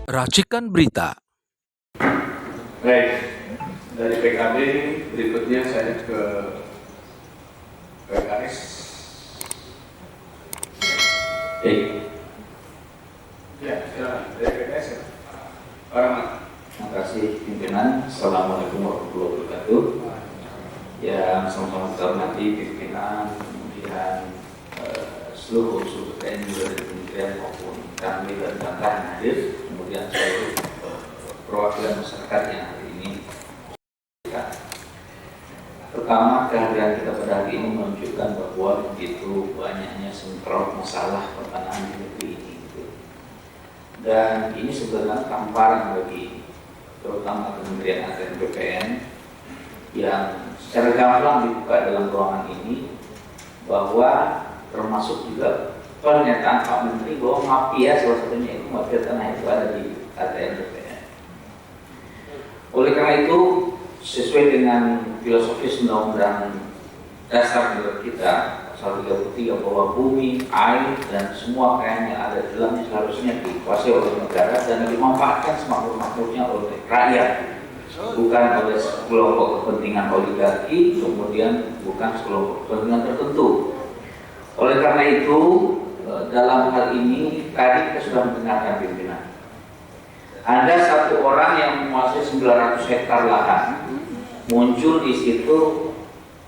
Racikan berita. Baik, dari PKB berikutnya saya ke PKS. Ya, silakan dari PKS ya. Pak Rahmat. Terima kasih pimpinan. Assalamualaikum warahmatullahi wabarakatuh. Yang sama-sama kita hormati pimpinan, kemudian seluruh unsur TNI dari Kementerian maupun kami dan bangsa yang hadir, kemudian seluruh perwakilan masyarakat yang hari ini. Pertama, kehadiran kita pada hari ini menunjukkan bahwa begitu banyaknya sentral masalah pertanahan di negeri ini. Dan ini sebenarnya tamparan bagi terutama Kementerian ATR BPN yang secara gamblang dibuka dalam ruangan ini, bahwa termasuk juga pernyataan Pak Menteri bahwa mafia salah satunya itu mafia tanah itu ada di ATR BPN. Oleh karena itu, sesuai dengan filosofis Undang-Undang Dasar Negara kita pasal 33 bahwa bumi, air, dan semua kekayaan yang ada di dalamnya seharusnya dikuasai oleh negara dan dimanfaatkan semakmur-makmurnya oleh rakyat, bukan oleh kelompok kepentingan oligarki, kemudian bukan sekelompok kepentingan tertentu. Oleh karena itu, dalam hal ini tadi kita sudah mendengarkan pimpinan. Ada satu orang yang menguasai 900 hektar lahan, muncul di situ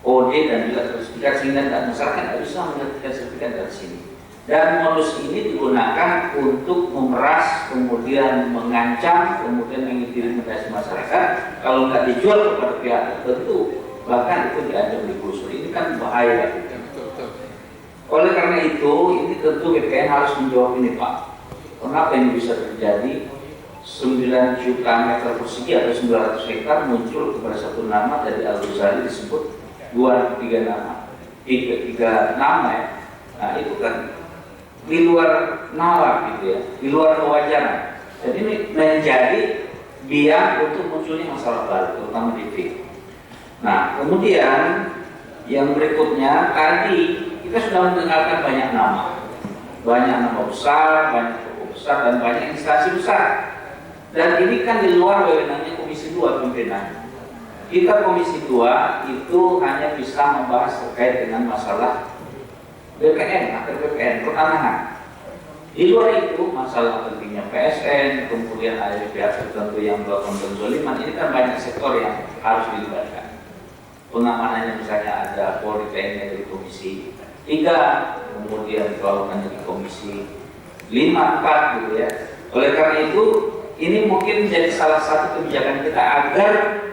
OD dan juga sertifikat, sehingga masyarakat tidak bisa mendapatkan sertifikat dari sini. Dan modus ini digunakan untuk memeras, kemudian mengancam, kemudian mengintimidasi masyarakat. Kalau nggak dijual kepada pihak tertentu, bahkan itu diancam digusur. Ini kan bahaya. Oleh karena itu, ini tentu BPN harus menjawab ini, Pak. Kenapa ini bisa terjadi? 9 juta meter persegi atau 900 hektar muncul kepada satu nama dari Al-Ghazali disebut tiga nama ya. Nah itu kan di luar nalar gitu ya, di luar kewajaran. Jadi ini menjadi biang untuk munculnya masalah baru, terutama di FIK. Nah kemudian yang berikutnya, tadi kita sudah mendengarkan banyak nama besar, banyak tokoh besar, dan banyak instansi besar. Dan ini kan di luar wewenangnya Komisi 2 pimpinan. Kita Komisi 2 itu hanya bisa membahas terkait dengan masalah BPN atau BPN pertanahan. Di luar itu masalah pentingnya PSN, kemudian ada pihak tertentu yang melakukan penzoliman. Ini kan banyak sektor yang harus dilibatkan. Pengamanannya misalnya ada Polri, TNI dari Komisi 3, kemudian kelautan dari Komisi 5, 4 gitu ya. Oleh karena itu, ini mungkin menjadi salah satu kebijakan kita agar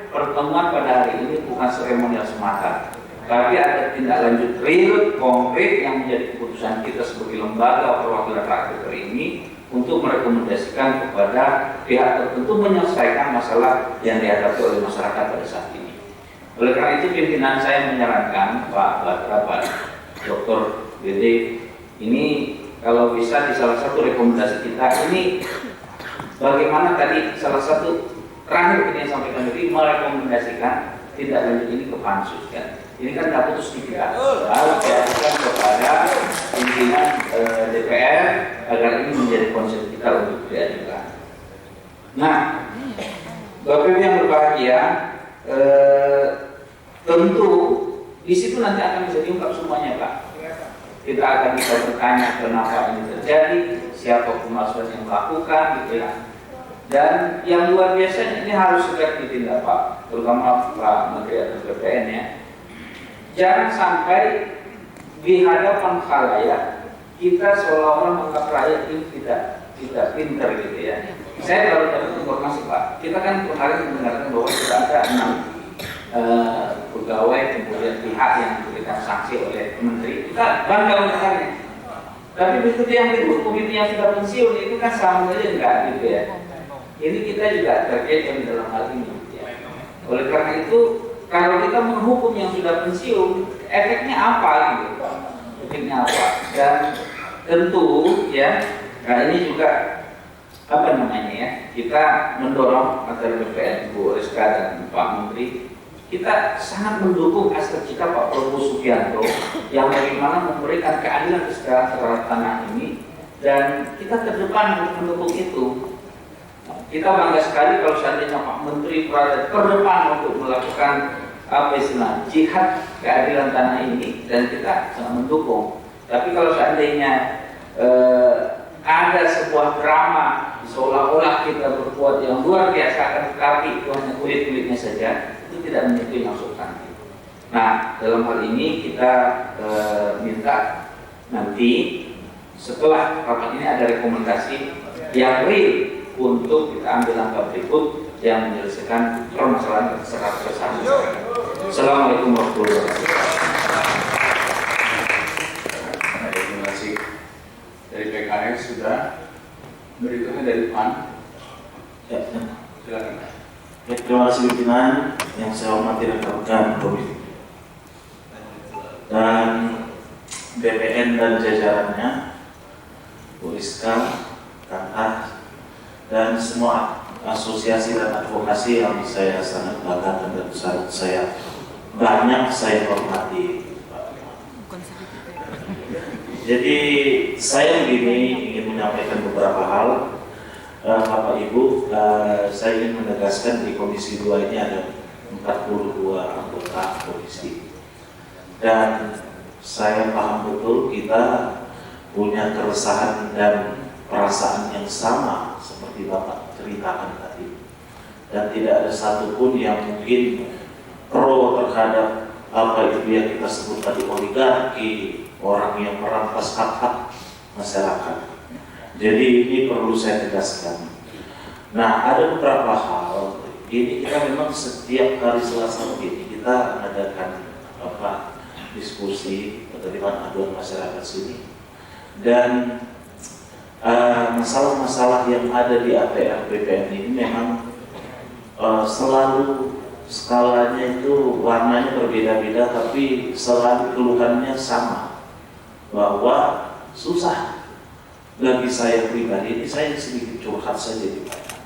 pertemuan pada hari ini bukan seremonial semata, tapi ada tindak lanjut real, konkret yang menjadi keputusan kita sebagai lembaga perwakilan rakyat ini untuk merekomendasikan kepada pihak tertentu menyelesaikan masalah yang dihadapi oleh masyarakat pada saat ini. Oleh karena itu, pimpinan saya menyarankan Pak Batra, Pak Dr. Dede, ini kalau bisa di salah satu rekomendasi kita ini, bagaimana tadi salah satu terakhir yang sampaikan tadi merekomendasikan tindak lanjut ini ke pansus kan. Ini kan tidak putus di kita, harus diajukan kepada pimpinan DPR agar ini menjadi konsep kita untuk diajukan. Nah, Bapak Ibu yang berbahagia, tentu di situ nanti akan bisa diungkap semuanya, Pak. Kita akan bisa bertanya kenapa ini terjadi, siapa pemalsuan yang melakukan, gitu ya. Dan yang luar biasa ini harus segera ditindak, Pak, terutama Pak Menteri atau BPN ya. Jangan sampai di hadapan khalayak kita seolah-olah menganggap rakyat ini tidak pintar gitu ya. Saya baru dapat informasi, Pak. Kita kan kemarin mendengarkan bahwa sudah ada 6 pegawai kemudian pihak yang diberikan sanksi oleh Menteri. Kita bangga mendengarnya. Tapi begitu yang dihukum itu yang sudah pensiun itu kan sama saja enggak gitu ya. Ini kita juga terkait dalam hal ini ya. Oleh karena itu, kalau kita menghukum yang sudah pensiun, efeknya apa gitu? Efeknya apa? Dan tentu ya, nah ini juga apa namanya ya, kita mendorong agar BPN, Bu Rizka dan Pak Menteri, kita sangat mendukung hasrat kita Pak Prabowo Subianto yang bagaimana memberikan keadilan kesetaraan terhadap tanah ini, dan kita ke depan untuk mendukung itu. kita bangga sekali kalau seandainya Pak Menteri berada terdepan untuk melakukan jihad keadilan tanah ini, dan kita sangat mendukung. Tapi kalau seandainya ada sebuah drama seolah-olah kita berbuat yang luar biasa, akan tetapi itu hanya kulit-kulitnya saja, itu tidak menyentuh yang substantif. Nah, dalam hal ini kita minta nanti setelah rapat ini ada rekomendasi yang real untuk kita ambil langkah berikut yang menyelesaikan permasalahan secara bersama. Assalamualaikum warahmatullahi wabarakatuh. Terima kasih. Dari PKS sudah, berikutnya dari PAN. Ya, Silakan. terima kasih pimpinan yang saya hormati rekan-rekan komisi dan BPN dan jajarannya, Bu Rizka, Kang Ah, dan semua asosiasi dan advokasi yang saya sangat banggakan dan saya hormati. Jadi saya begini ingin menyampaikan beberapa hal. Bapak Ibu, saya ingin menegaskan di Komisi 2 ini ada 42 anggota komisi, dan saya paham betul kita punya keresahan dan perasaan yang sama seperti Bapak ceritakan tadi, dan tidak ada satupun yang mungkin pro terhadap apa itu yang kita sebut tadi oligarki, orang yang merampas hak-hak masyarakat. Jadi ini perlu saya tegaskan. Nah, ada beberapa hal. Ini kita memang setiap hari Selasa begini kita mengadakan diskusi penerimaan aduan masyarakat sini, dan masalah-masalah yang ada di APR BPN ini memang selalu skalanya itu warnanya berbeda-beda, tapi selalu keluhannya sama, bahwa susah. Bagi saya pribadi, ini saya sedikit curhat saja di Pak.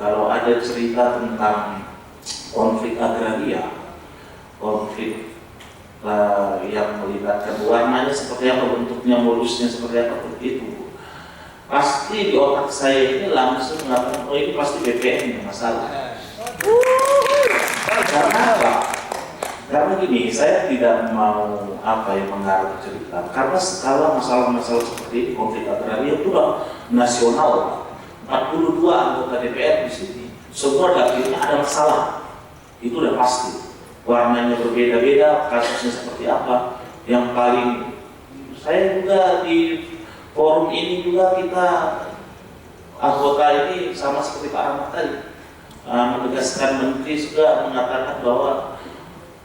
Kalau ada cerita tentang konflik agraria, konflik yang melibatkan warnanya seperti apa, bentuknya, modusnya seperti apa, seperti itu, pasti di otak saya ini langsung mengatakan, oh ini pasti BPN yang masalah. Karena apa? Karena gini, saya tidak mau mengarah cerita, karena skala masalah-masalah seperti ini, konflik agraria itu nasional. 42 anggota DPR di sini, semua dapilnya ada masalah, itu udah pasti. Warnanya berbeda-beda, kasusnya seperti apa. Yang paling saya juga di forum ini juga kita anggota ini sama seperti Pak Ahmad tadi menegaskan, Menteri juga mengatakan bahwa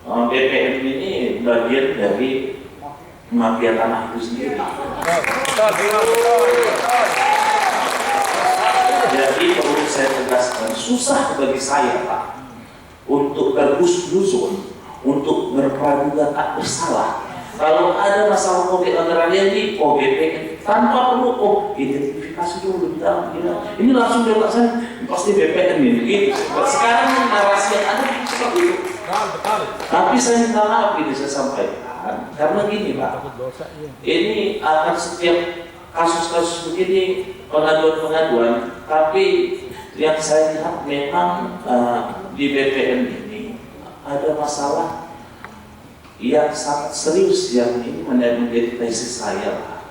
BPN ini bagian dari mafia tanah itu sendiri. Jadi perlu saya tegaskan, susah bagi saya Pak untuk berhusnuzon, untuk berpraduga tak bersalah. Kalau ada masalah konflik agraria ini, BPN tanpa perlu identifikasi dulu lebih dalam. Ini langsung di otak saya, pasti BPN ini. Gitu. Sekarang narasi yang ada seperti itu. Tapi saya minta maaf ini saya sampaikan, karena gini Pak, ini akan setiap kasus-kasus begini pengaduan-pengaduan, tapi yang saya lihat memang di BPN ini ada masalah yang sangat serius, yang ini menjadi tesis saya Pak,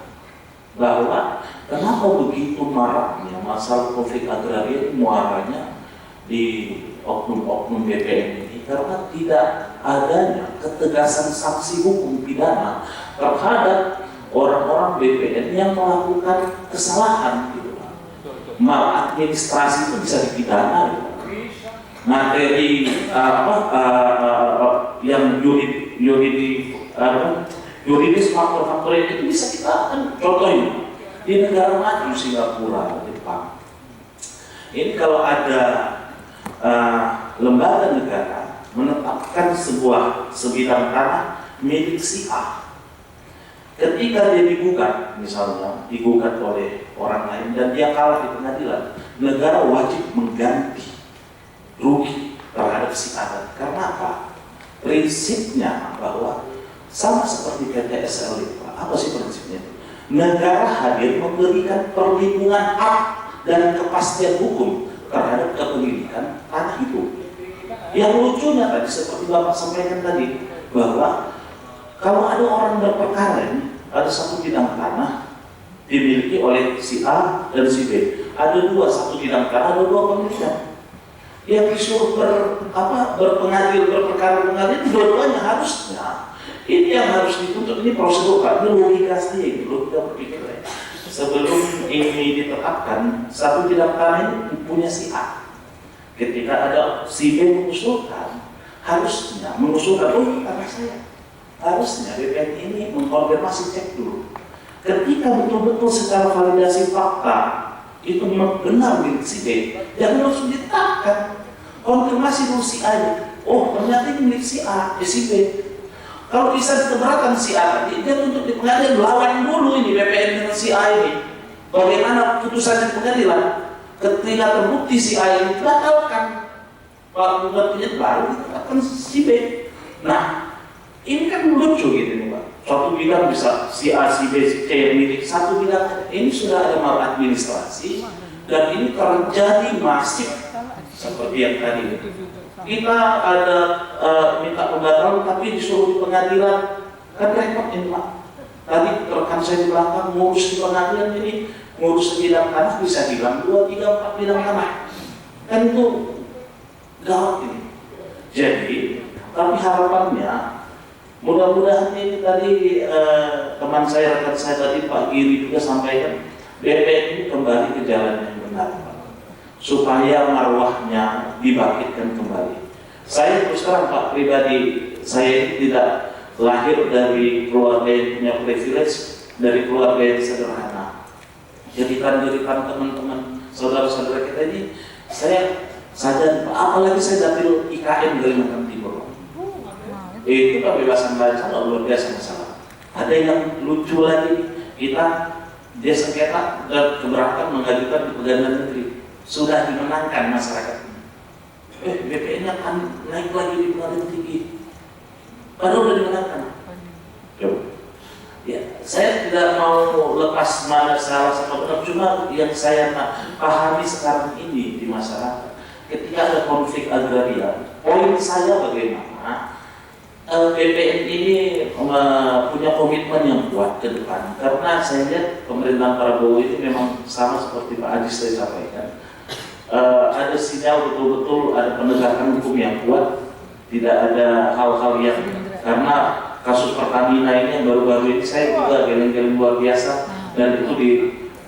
bahwa kenapa begitu maraknya masalah konflik agraria ini muaranya di oknum-oknum BPN ini, karena tidak adanya ketegasan sanksi hukum pidana terhadap orang-orang BPN yang melakukan kesalahan gitu. Maladministrasi itu bisa dipidana gitu. Materi yang yuridis faktor-faktor itu bisa kita contohin di negara maju Singapura, Jepang. Ini kalau ada lembaga negara menetapkan sebuah sebidang tanah milik si A, ketika dia digugat, misalnya digugat oleh orang lain dan dia kalah di pengadilan, negara wajib mengganti rugi terhadap si A. Karena apa? Prinsipnya bahwa sama seperti PTSL itu. Apa sih prinsipnya? Negara hadir memberikan perlindungan hak dan kepastian hukum terhadap kepemilikan tanah itu. Yang lucunya tadi seperti Bapak sampaikan tadi, bahwa kalau ada orang berperkara ini, ada satu bidang tanah dimiliki oleh si A dan si B. Ada dua, satu bidang tanah, ada dua pemilikan. Yang disuruh berperkara pengadilan, dua-duanya harusnya. Ini yang harus dituntut, ini prosedur Pak, ini logika saja, ini logika berpikir. Sebelum ini ditetapkan, satu bidang tanah ini punya si A. Ketika ada si B mengusulkan, harusnya mengusulkan, oh tanah saya. Harusnya BPN ini mengkonfirmasi, cek dulu. Ketika betul-betul secara validasi fakta itu benar milik si B, jangan langsung ditetapkan. Konfirmasi dulu si A ini, oh ternyata ini milik si A, si B. Kalau bisa dikeberatan si A tadi, dia tuntut di pengadilan, lawan dulu ini BPN dengan si A ini. Bagaimana putusan di pengadilan? Ketika terbukti si A ini batalkan, Pak Bupatinya baru ditetapkan si B. Nah, ini kan lucu gitu nih Pak. Suatu bidang bisa si A, si B, si C yang milik satu bidang. Ini sudah ada maladministrasi dan ini terjadi masif seperti yang tadi. Kita ada minta pembatalan tapi disuruh di pengadilan, kan repot ini Pak. Tadi rekan saya di belakang ngurus di pengadilan ini, ngurus sebidang tanah bisa hilang 2, 3, 4 bidang tanah. Kan itu gawat ini. Jadi, tapi harapannya mudah-mudahan ini tadi teman saya, rekan saya tadi Pak Giri juga sampaikan, BPN ini kembali ke jalan yang benar, supaya marwahnya dibangkitkan kembali. Saya terus terang Pak pribadi, saya ini tidak lahir dari keluarga yang punya privilege, dari keluarga yang sederhana. Jadikan teman-teman, saudara-saudara kita ini, saya sadar, apalagi saya dapil IKM dari Kalimantan Timur. Itu kebebasan bahasa luar biasa masalah. Ada yang lucu lagi, dia sengketa dan keberatan mengajukan di pengadilan negeri. Sudah dimenangkan masyarakat ini. BPN akan naik lagi di pengadilan tinggi. Padahal sudah dimenangkan. Ya, saya tidak mau lepas mana salah sama benar, cuma yang saya pahami sekarang ini di masyarakat, ketika ada konflik agraria, poin saya bagaimana BPN ini punya komitmen yang kuat ke depan. Karena saya lihat pemerintahan Prabowo itu memang sama seperti Pak Haji saya sampaikan. Ada sinyal betul-betul ada penegakan hukum yang kuat, tidak ada hal-hal yang, karena kasus Pertamina ini yang baru-baru ini saya juga geleng-geleng luar biasa, dan itu di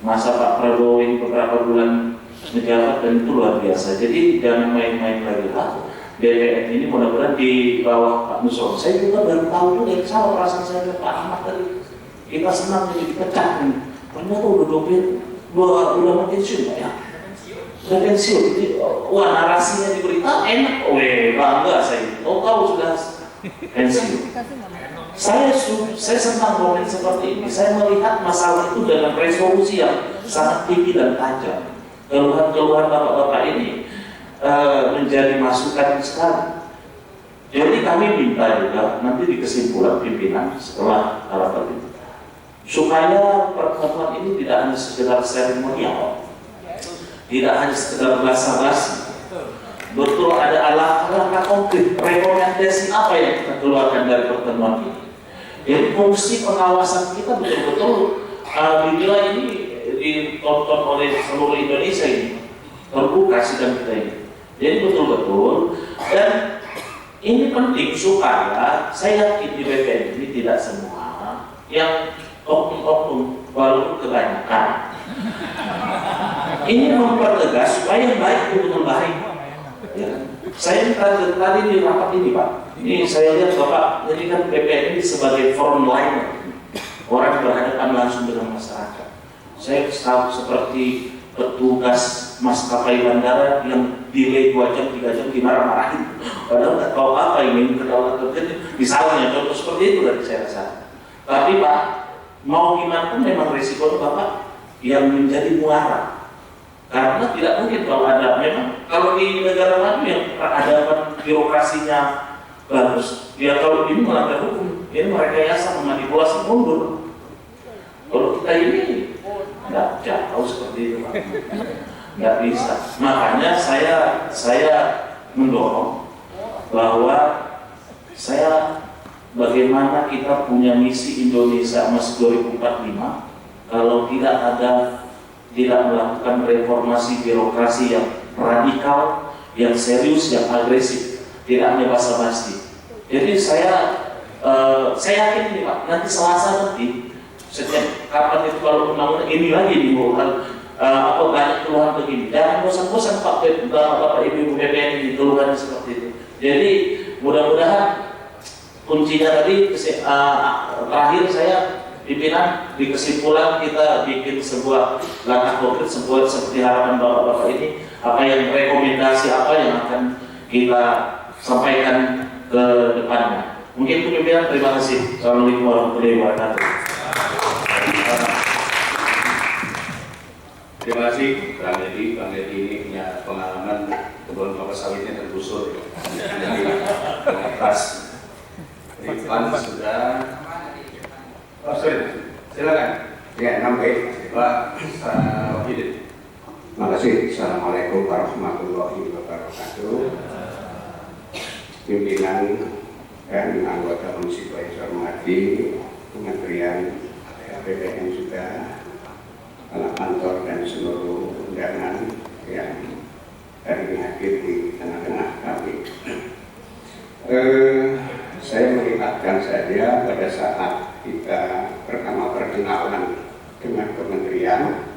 masa Pak Prabowo ini beberapa bulan menjabat, dan itu luar biasa. Jadi jangan main-main lagi lah. BPN ini mudah-mudahan di bawah Pak Nusron. Saya juga baru tahu tuh dari sama perasaan saya ke Pak Ahmad tadi. Kita senang jadi dipecah nih. Ternyata udah mau pensiun Pak ya. Udah pensiun. Jadi wah narasinya di berita enak. Bangga saya. Tahu sudah pensiun. Saya senang momen seperti ini. Saya melihat masalah itu dengan resolusi yang sangat tinggi dan tajam. Keluhan-keluhan bapak-bapak ini menjadi masukan sekali. Jadi kami minta juga nanti di kesimpulan pimpinan setelah rapat itu, supaya pertemuan ini tidak hanya sekedar seremonial, tidak hanya sekedar basa-basi, betul ada langkah konkret, rekomendasi apa yang kita keluarkan dari pertemuan ini. Jadi fungsi pengawasan kita betul-betul dinilai ini ditonton oleh seluruh Indonesia ini, terbuka sidang kita ini. Jadi betul-betul, dan ini penting supaya saya yakin di BPN ini tidak semua yang oknum-oknum, walaupun kebanyakan. Ini mempertegas supaya yang baik betul-betul baik. Ya. Saya tadi di rapat ini Pak, ini saya lihat Bapak, jadi kan BPN ini sebagai frontliner, orang berhadapan langsung dengan masyarakat. Saya tahu seperti petugas maskapai bandara yang delay 2 jam, 3 jam dimarah-marahin. Padahal nggak tahu apa ini kedaulatan, misalnya contoh seperti itu dari saya rasa. Tapi Pak, mau gimana pun memang risiko Bapak yang menjadi muara. Karena tidak mungkin kalau ada, memang kalau di negara maju yang ada birokrasinya bagus, ya kalau ini melanggar hukum, ini merekayasa, memanipulasi, mundur. Kalau kita ini nggak jauh seperti itu Pak. nggak bisa. Makanya saya mendorong bahwa bagaimana kita punya misi Indonesia Emas 2045 kalau tidak melakukan reformasi birokrasi yang radikal, yang serius, yang agresif, tidak hanya basa-basi. Jadi saya yakin ini Pak, nanti Selasa nanti setiap kapan itu kalau undang-undang ini lagi banyak keluhan begini. Jangan bosan-bosan Pak Bapak Ibu BPN ini keluhannya seperti itu. Jadi mudah-mudahan kuncinya tadi terakhir saya pimpinan di kesimpulan kita bikin sebuah langkah konkret seperti harapan Bapak-bapak ini, apa yang rekomendasi apa yang akan kita sampaikan ke depannya. Mungkin pimpinan terima kasih. Assalamualaikum warahmatullahi wabarakatuh. Terima kasih Bang Edi. Bang Edi ini punya pengalaman kebun kelapa sawitnya tergusur. Jadi atas Rifan sudah. Oh sorry, silakan. Ya, nampak Pak Wahidin. Terima kasih. Assalamualaikum warahmatullahi wabarakatuh. Pimpinan dan anggota Komisi yang saya hormati, Kementerian BPN juga, anak kantor dan seluruh undangan yang hari ini hadir di tengah-tengah kami. Saya melihatkan saja pada saat kita pertama perkenalan dengan kementerian,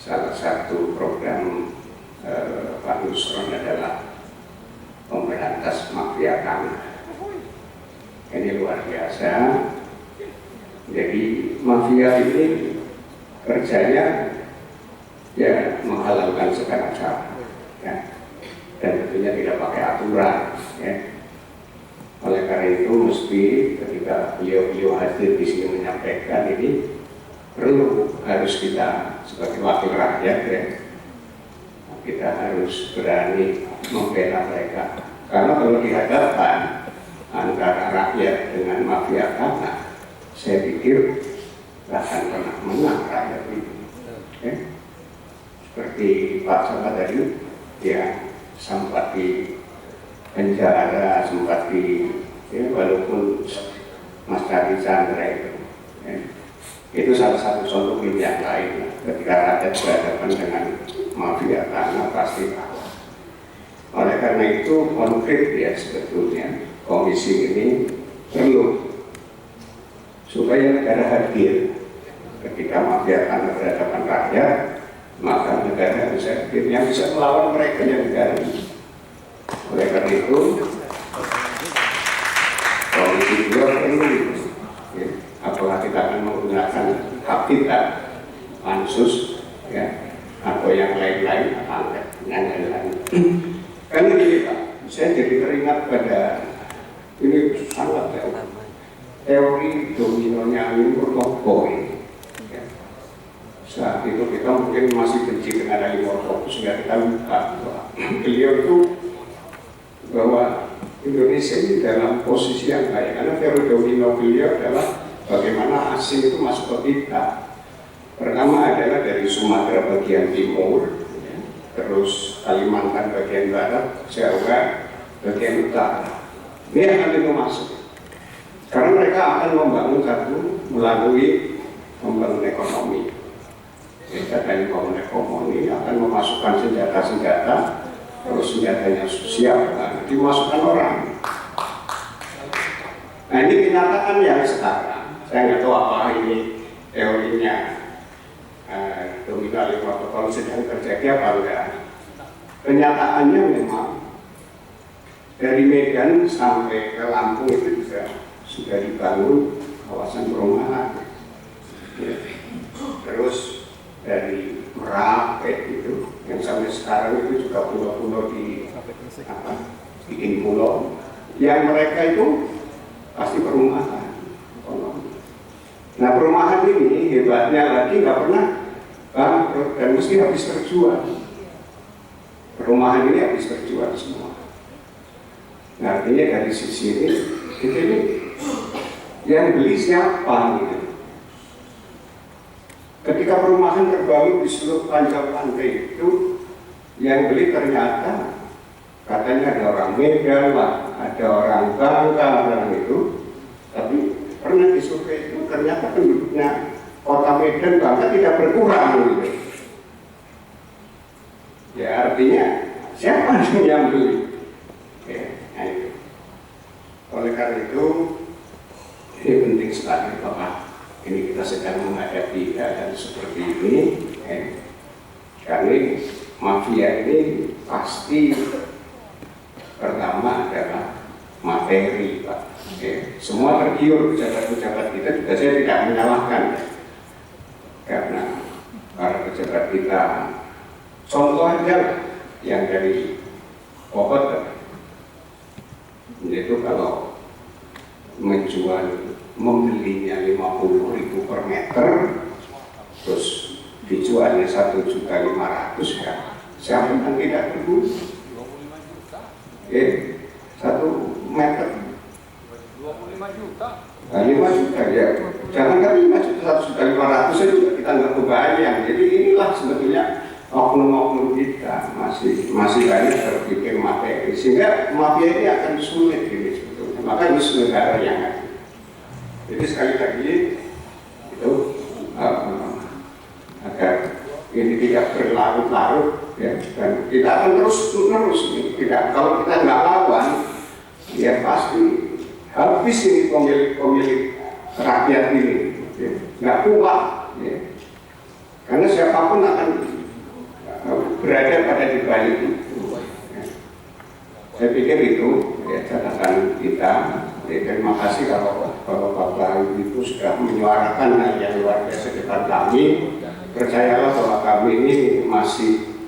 salah satu program Pak Nusron adalah memberantas mafia tanah. Ini luar biasa. Jadi mafia ini kerjanya ya menghalalkan segala cara, ya. Dan tentunya tidak pakai aturan, ya. Oleh karena itu mesti ketika beliau hadir di sini menyampaikan ini harus kita sebagai wakil rakyat, ya, kita harus berani membela mereka. Karena kalau dihadapkan antara rakyat dengan mafia tanah, saya pikir akan pernah menang rakyat ini. Seperti Pak Sama tadi, ya sempat di penjara, sempat walaupun Mas Tadi Chandra itu salah satu contoh yang lain. Ketika rakyat berhadapan dengan mafia tanah pasti kalah. Oleh karena itu konflik ya sebetulnya komisi ini perlu supaya negara hadir ketika mafia tanah berhadapan rakyat, maka negara harus hadir yang bisa melawan mereka yang negara ini. Oleh karena itu komisi juga perlu, ya, apakah kita akan menggunakan hak kita pansus, ya, atau yang lain-lain angket dengan lain-lain. Karena ini Pak, saya jadi teringat pada ini sangat teori dominonya Murtopo ini. Ya. Saat itu kita mungkin masih benci dengan Ali Murtopo, sehingga kita lupa bahwa beliau itu bahwa Indonesia ini dalam posisi yang baik, karena teori domino beliau adalah bagaimana asing itu masuk ke kita. Pertama adalah dari Sumatera bagian timur, ya, terus Kalimantan bagian barat, Jawa bagian utara. Ini akan itu masuk. Karena mereka akan membangun satu melalui membangun ekonomi. Dari membangun ekonomi akan memasukkan senjata-senjata, terus senjatanya sosial, dimasukkan orang. Nah ini kenyataan yang sekarang. Saya nggak tahu apa ini teorinya domino protokol sedang terjadi apa enggak. Kenyataannya memang dari Medan sampai ke Lampung itu juga sudah dibangun kawasan perumahan. Ya. Terus dari Merak itu yang sampai sekarang itu juga pulau-pulau bikin pulau yang mereka itu pasti perumahan. Nah perumahan ini hebatnya lagi nggak pernah bangkrut dan mesti habis terjual. Perumahan ini habis terjual semua. Nah artinya dari sisi ini yang beli siapa gitu. Ketika perumahan terbangun di seluruh panjang pantai itu yang beli ternyata katanya ada orang Medan lah, ada orang Bangka, orang itu. Tapi pernah disurvei itu ternyata penduduknya kota Medan Bangka tidak berkurang gitu. Ya artinya siapa yang beli? Ya, nah itu. Oleh karena itu ini penting sekali Bapak. Ini kita sedang menghadapi keadaan seperti ini. Karena mafia ini pasti pertama adalah materi, Pak. Semua tergiur pejabat-pejabat kita juga saya tidak menyalahkan, karena para pejabat kita contoh aja yang dari Bogor itu kalau membelinya 50.000 per meter terus dijualnya 1.500.000 ya siapa yang tidak berburu? 1 meter 25 juta. 5 juta ya, jangan kan 1.500.000 itu kita nggak kebayang. Jadi inilah sebetulnya oknum-oknum kita masih banyak berpikir materi, sehingga mafia ini akan sulit ini sebetulnya. Maka harus negara yang ada. Jadi sekali lagi itu agar ini tidak berlarut-larut ya, dan kita akan terus ini. Tidak, kalau kita nggak lawan ya pasti habis ini pemilik rakyat ini ya, nggak kuat ya. Karena siapapun akan berada pada di balik itu ya. Saya pikir itu ya catatan kita ya, terima kasih kalau Bapak Ibu sudah menyuarakan hal yang luar biasa depan kami. Percayalah bahwa kami ini masih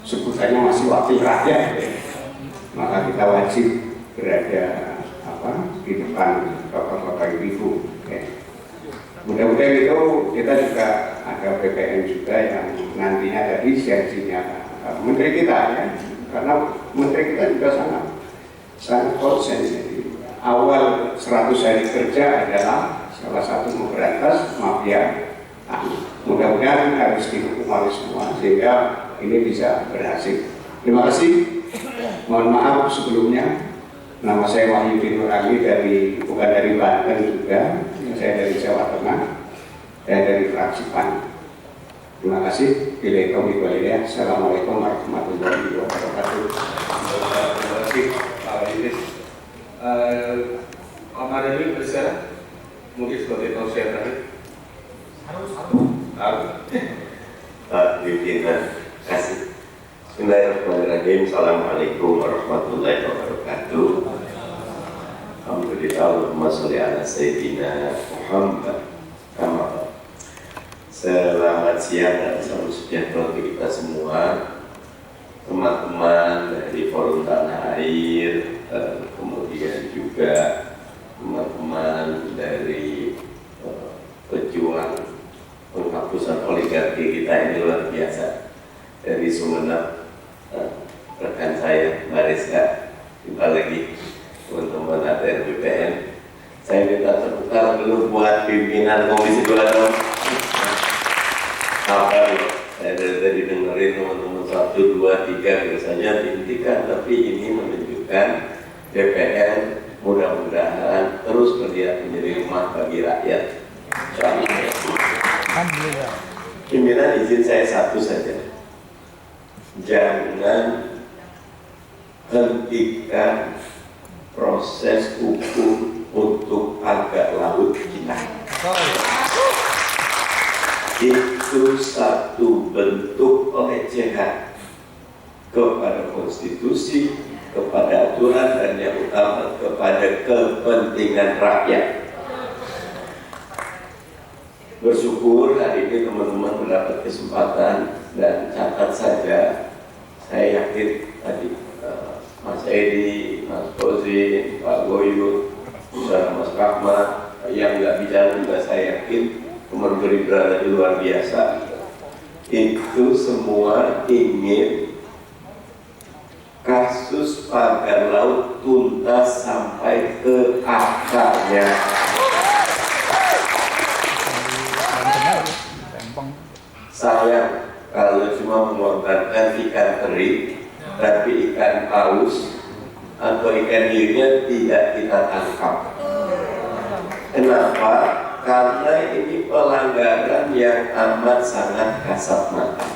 sebutannya masih wakil rakyat ya. Maka kita wajib berada di depan Bapak Ibu ya. Mudah-mudahan itu kita juga ada BPN juga yang nantinya tadi janjinya menteri kita ya, karena menteri kita juga sangat konsen. Awal 100 hari kerja adalah salah satu memberantas mafia. Mudah-mudahan harus didukung oleh semua sehingga ini bisa berhasil. Terima kasih. Mohon maaf sebelumnya. Nama saya Wahyudi Nurali bukan dari Banten juga. Saya dari Jawa Tengah. Saya dari fraksi PAN. Terima kasih. Assalamualaikum warahmatullahi wabarakatuh. Terima kasih Pak Idris. Pak Mardani berbicara mungkin sebagai tausiah terakhir. Harus. Pak Pimpinan, kasih. Bismillahirrahmanirrahim. Assalamualaikum warahmatullahi wabarakatuh. Alhamdulillah, Allahumma sholli ala Sayyidina Muhammad. Selamat siang dan salam sejahtera untuk kita semua, teman-teman dari Forum Tanah Air, kemudian juga teman-teman dari pejuang penghapusan oligarki kita ini luar biasa. Dari Sumeneb, rekan saya Mariska, jumpa lagi teman-teman ATR BPN. Saya minta tepuk tangan dulu buat pimpinan Komisi 2 dong. Apa ya? Saya dari tadi dengerin teman-teman 1, 2, 3 biasanya dihentikan, tapi ini menunjukkan BPN mudah-mudahan terus berlihat menjadi rumah bagi rakyat. Alhamdulillah. Pimpinan izin saya satu saja. Jangan hentikan proses hukum untuk harga laut kita. Itu satu bentuk pelecehan kepada konstitusi, kepada aturan, dan yang utama kepada kepentingan rakyat. Bersyukur hari ini teman-teman mendapat kesempatan, dan catat saja, saya yakin tadi Mas Edi, Mas Kozi, Pak Goyut, Mas Rahmat, yang nggak bicara juga saya yakin teman berada di luar biasa. Itu semua ingin kasus pagar laut tuntas sampai ke akarnya. Sayang kalau cuma mengorbankan ikan teri atau ikan hiirnya tidak kita tangkap. Kenapa? Karena ini pelanggaran yang amat sangat kasat mata.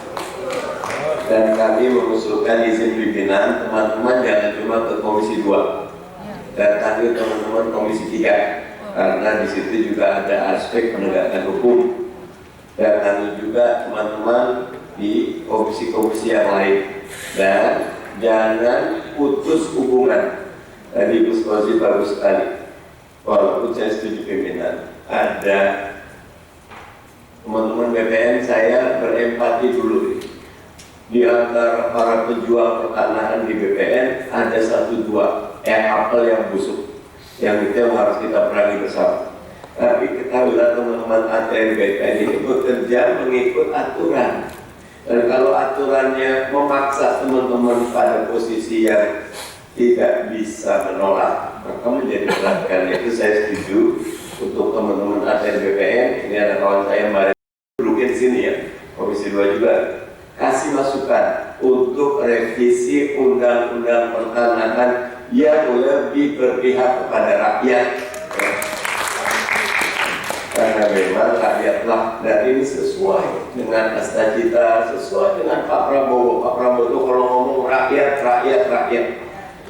Dan kami mengusulkan izin pimpinan, teman-teman jangan cuma ke Komisi 2, datangi teman-teman Komisi 3, karena di situ juga ada aspek penegakan hukum. Dan kami juga teman-teman di komisi-komisi yang lain. Dan jangan putus hubungan. Tadi Gus Fauzi bagus sekali. Walaupun saya setuju pimpinan, ada teman-teman BPN, saya berempati dulu. Di antara para pejuang pertanahan di BPN ada 1-2 apel yang busuk, yang itu yang harus kita perangi bersama. Tapi ketahuilah teman-teman ATR BPN ini bekerja mengikut aturan. Dan kalau aturannya memaksa teman-teman pada posisi yang tidak bisa menolak, maka menjadi pelanggaran. Itu saya setuju untuk teman-teman ATR BPN. Ini ada kawan saya Mbak duduknya di sini ya, Komisi 2 juga. Kasih masukan untuk revisi undang-undang pertanahan yang lebih berpihak kepada rakyat. Karena memang rakyatlah, dan ini sesuai dengan cita-cita, sesuai dengan Pak Prabowo. Pak Prabowo itu kalau ngomong rakyat.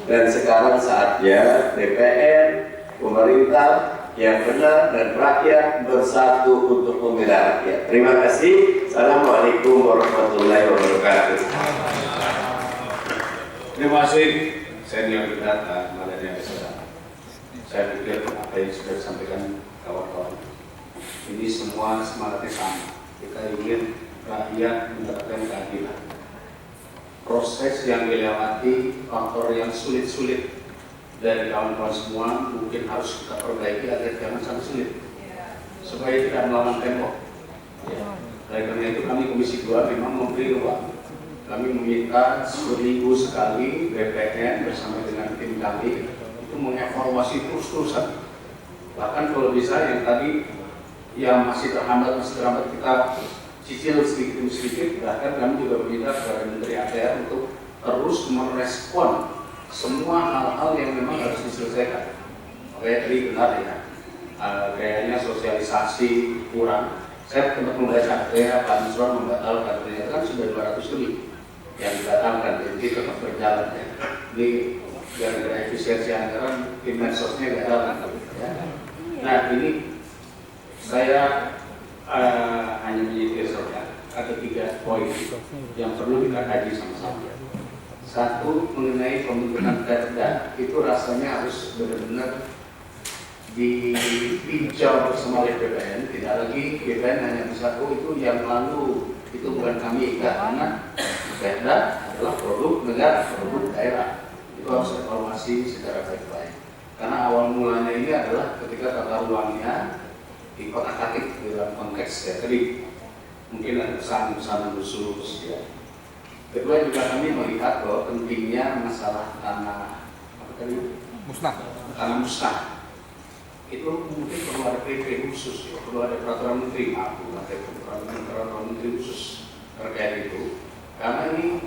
Dan sekarang saatnya DPR, pemerintah yang benar dan rakyat bersatu untuk membela rakyat. Terima kasih. Assalamualaikum warahmatullahi wabarakatuh. Terima kasih. Saya Nia Bidata, Madania Besar. Saya pikir apa yang sudah disampaikan kawan-kawan, ini semua semangatnya sama. Kita ingin rakyat mendapatkan keadilan. Proses yang dilewati, faktor yang sulit-sulit dari kawan-kawan semua mungkin harus kita perbaiki agar jangan sangat sulit, supaya tidak melawan tembok. Oleh karena itu kami Komisi 2 memang memberi ruang. Kami meminta seminggu sekali BPN bersama dengan tim kami itu mengevaluasi terus-terusan. Bahkan kalau bisa yang tadi yang masih terhambat kita cicil sedikit demi sedikit. Bahkan kami juga meminta kepada Menteri ATR untuk terus merespon semua hal-hal yang memang harus diselesaikan. Oke, tadi benar ya, kayaknya sosialisasi kurang. Saya sempat membaca ya, Pak Nusron membatalkan, ternyata kan sudah 200 lebih yang dibatalkan, jadi tetap berjalan ya. Ini gara-gara efisiensi anggaran, tim medsosnya nggak jalan ya. Nah ini saya hanya menyitir saja, ada 3 poin yang perlu kita kaji sama-sama. Satu, mengenai pembentukan perda, itu rasanya harus benar-benar ditinjau bersama oleh BPN. Tidak lagi BPN hanya bisa, oh itu yang lalu, itu bukan kami, enggak, karena perda adalah produk negara, produk daerah. Itu harus evaluasi secara baik-baik. Karena awal mulanya ini adalah ketika tata ruangnya di kotak-katik dalam konteks ya, tadi mungkin ada pesan-pesan khusus ya. Kedua juga kami melihat bahwa pentingnya masalah tanah apa tadi? Tanah musnah. Itu mungkin perlu ada PP khusus, ya. Perlu ada peraturan menteri, peraturan menteri khusus terkait itu. Karena ini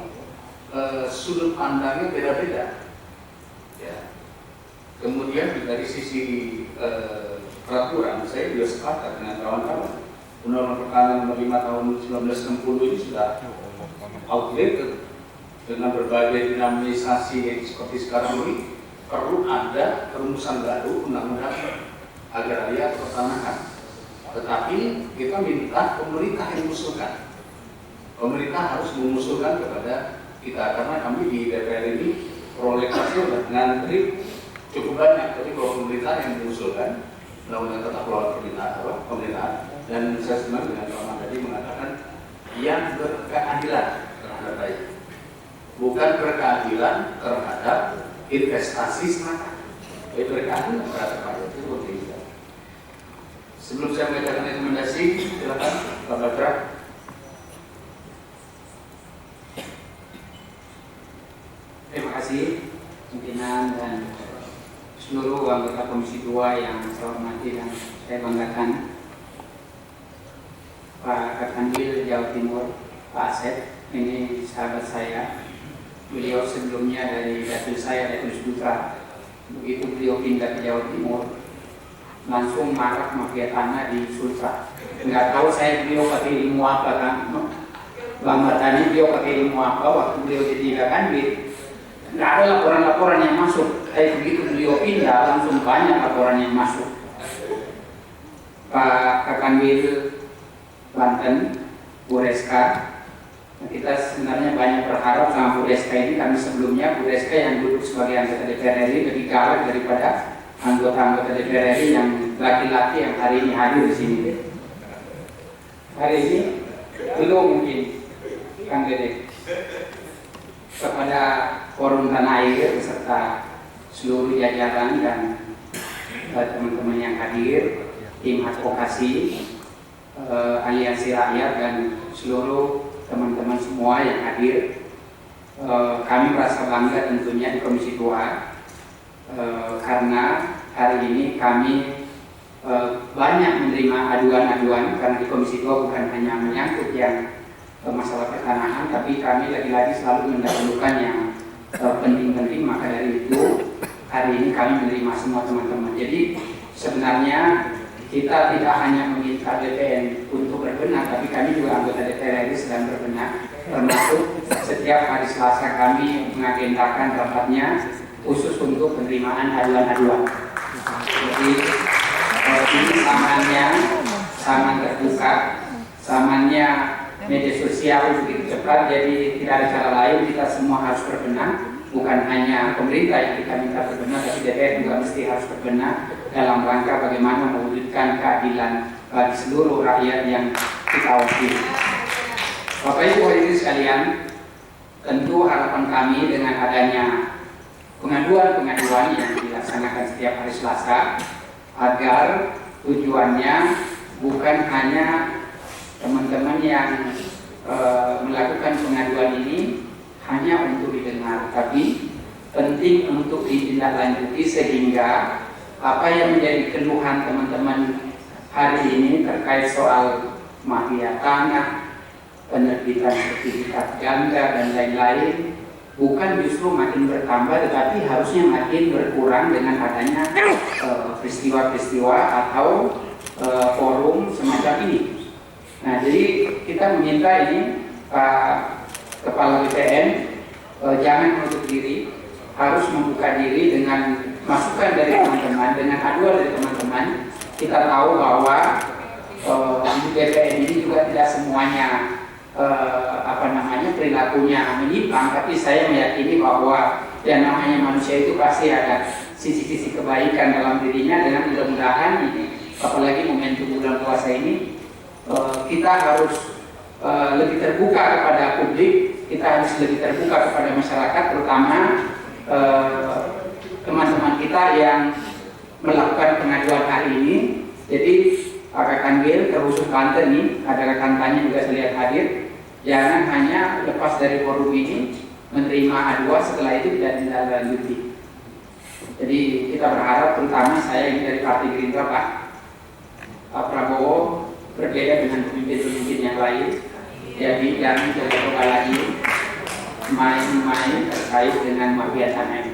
sudut pandangnya beda-beda. Ya. Kemudian dari sisi peraturan, saya juga sepakat dengan kawan-kawan. Undang-Undang Pertanahan Nomor 5 Tahun 1960 ini sudah outdated dengan berbagai dinamisasi yang seperti sekarang ini. Perlu ada perumusan baru Undang-Undang Agraria Pertanahan. Tetapi kita minta pemerintah yang mengusulkan. Pemerintah harus mengusulkan kepada kita, karena kami di DPR ini proleglasnya ngantri cukup banyak. Tapi kalau pemerintah yang mengusulkan Undang-Undang Tata Kelola Pemerintahan, dan saya senang dengan teman tadi mengatakan yang berkeadilan terhadap baik, bukan berkeadilan terhadap investasi semata, tapi berkeadilan terhadap rakyat. Itu berbeda. Sebelum saya membacakan rekomendasi, silakan Pak Badra. Terima kasih pimpinan dan seluruh anggota Komisi 2 yang saya hormati dan saya banggakan. Pak Kakandil Jawa Timur, Pak Asep, ini sahabat saya beliau sebelumnya dari dapil saya, Dapil Sutra. Begitu beliau pindah ke Jawa Timur, langsung marak mafia tanah di Sultra. Nggak tahu saya beliau pakai ilmu apa kan. Bang Mardhani beliau pakai ilmu apa waktu beliau jadi Kanwil. Nggak ada laporan-laporan yang masuk. Begitu beliau pindah, langsung banyak laporan yang masuk. Pak Kanwil Banten, Bu Reska, kita sebenarnya banyak berharap sama Bu Reska ini karena sebelumnya Bu Reska yang duduk sebagai anggota DPR RI lebih galak daripada anggota-anggota DPR RI yang laki-laki yang hari ini hadir di sini. Hari ini belum mungkin, Kang Dede, kepada Forum Tanah Air beserta seluruh jajaran dan teman-teman yang hadir, tim advokasi, aliansi rakyat dan seluruh teman-teman semua yang hadir, kami merasa bangga tentunya di Komisi 2 karena hari ini kami banyak menerima aduan-aduan karena di Komisi 2 bukan hanya menyangkut yang masalah pertanahan, tapi kami lagi-lagi selalu mendahulukan yang penting-penting. Maka dari itu hari ini kami menerima semua teman-teman. Jadi sebenarnya kita tidak hanya meminta BPN untuk berbenah, tapi kami juga anggota DPR RI sedang berbenah, termasuk setiap hari Selasa kami mengagendakan rapatnya khusus untuk penerimaan aduan-aduan. Jadi ini saman terbuka, samannya media sosial begitu cepat, jadi tidak ada cara lain, kita semua harus berbenah. Bukan hanya pemerintah yang kita minta berbenah, tapi DPR juga mesti harus berbenah dalam rangka bagaimana mewujudkan keadilan bagi seluruh rakyat yang kita wakili. Bapak Ibu hadirin sekalian, tentu harapan kami dengan adanya pengaduan-pengaduan yang dilaksanakan setiap hari Selasa, agar tujuannya bukan hanya teman-teman yang melakukan pengaduan ini hanya untuk didengar, tapi penting untuk ditindaklanjuti sehingga apa yang menjadi keluhan teman-teman hari ini terkait soal mafia tanah, penerbitan sertifikat ganda dan lain-lain bukan justru makin bertambah, tetapi harusnya makin berkurang dengan adanya peristiwa-peristiwa atau forum semacam ini. Nah, jadi kita meminta ini Pak Kepala BPN jangan menutup diri, harus membuka diri dengan masukan dari teman-teman, dengan aduan dari teman-teman. Kita tahu bahwa di BPN ini juga tidak semuanya perilakunya menyimpang, tapi saya meyakini bahwa yang namanya manusia itu pasti ada sisi-sisi kebaikan dalam dirinya. Dengan mudah-mudahan ini, apalagi momentum bulan puasa ini, kita harus lebih terbuka kepada publik, kita harus lebih terbuka kepada masyarakat, terutama teman-teman kita yang melakukan pengaduan hari ini. Jadi Pak Kanwil terkhusus Banten nih, ada rekan tanya juga saya lihat hadir, jangan hanya lepas dari forum ini menerima aduan setelah itu tidak ditindaklanjuti. Jadi kita berharap, terutama saya ini dari Partai Gerindra, Pak Prabowo berbeda dengan pemimpin-pemimpin yang lain. Jadi jangan coba lagi main-main terkait dengan mafia tanah.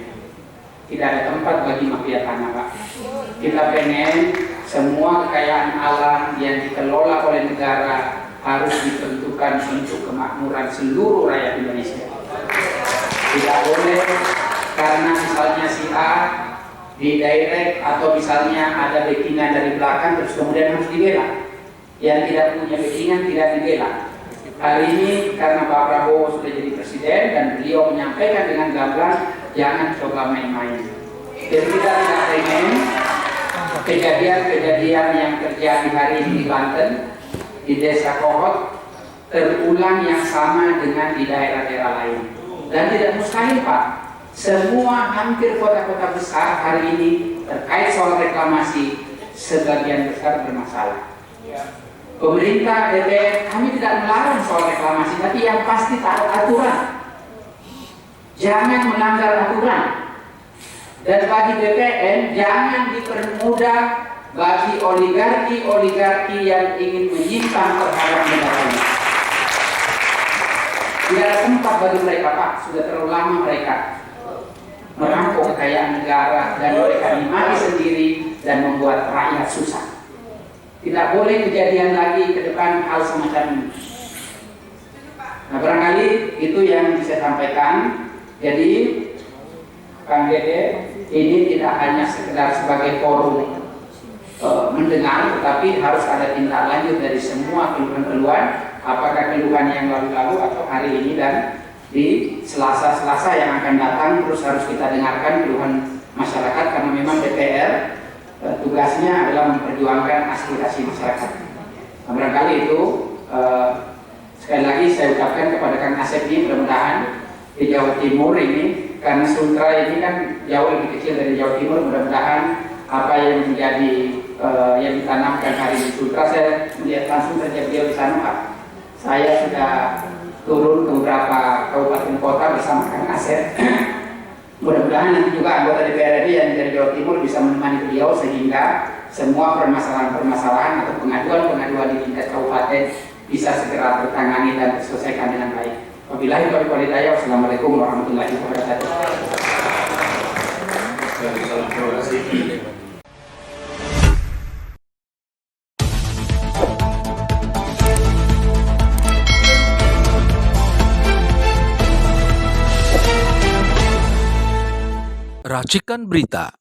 Tidak ada tempat bagi mafia tanah, Pak. Kita pengen semua kekayaan alam yang dikelola oleh negara harus ditentukan untuk kemakmuran seluruh rakyat Indonesia. Tidak boleh karena misalnya si A di direct atau misalnya ada backingan dari belakang terus kemudian harus dibela. Yang tidak punya backingan tidak dibela. Hari ini karena Pak Prabowo sudah jadi presiden dan beliau menyampaikan dengan gamblang, jangan coba main-main. Jadi kita tidak ingin kejadian-kejadian yang terjadi hari ini di Banten, di Desa Kohot, terulang yang sama dengan di daerah-daerah lain. Dan tidak mustahil, Pak. Semua hampir kota-kota besar hari ini terkait soal reklamasi sebagian besar bermasalah. Pemerintah, DPR, kami tidak melarang soal reklamasi, tapi yang pasti taat aturan. Jangan melanggar aturan. Dan bagi BPN, jangan dipermudah bagi oligarki-oligarki yang ingin menyimpang terhadap negara ini. Tidak ada tempat bagi mereka, Pak. Sudah terlalu lama mereka merampok kekayaan negara dan mereka dimati sendiri dan membuat rakyat susah. Tidak boleh kejadian lagi ke depan hal semacam ini. Nah, barangkali itu yang bisa sampaikan. Jadi Kang Dede, ini tidak hanya sekedar sebagai forum mendengar, tetapi harus ada tindak lanjut dari semua keluhan-keluhan, apakah keluhan yang lalu-lalu atau hari ini dan di Selasa-Selasa yang akan datang. Terus harus kita dengarkan keluhan masyarakat, karena memang DPR tugasnya adalah memperjuangkan aspirasi masyarakat. Nah, barangkali itu sekali lagi saya ucapkan kepada Kang Asep ini, mudah-mudahan di Jawa Timur ini, karena Sultra ini kan jauh lebih kecil dari Jawa Timur, mudah-mudahan apa yang menjadi yang ditanamkan hari ini Sultra, saya melihat langsung saja beliau di sana, Pak. Saya sudah turun ke beberapa kabupaten kota bersama Kang Asep. Mudah-mudahan nanti juga anggota DPR RI yang dari Jawa Timur bisa menemani beliau sehingga semua permasalahan-permasalahan atau pengaduan-pengaduan di tingkat kabupaten bisa segera tertangani dan diselesaikan dengan baik. Wabillahi taufiq wal hidayah. Wassalamualaikum warahmatullahi wabarakatuh. Terima kasih. Racikan Berita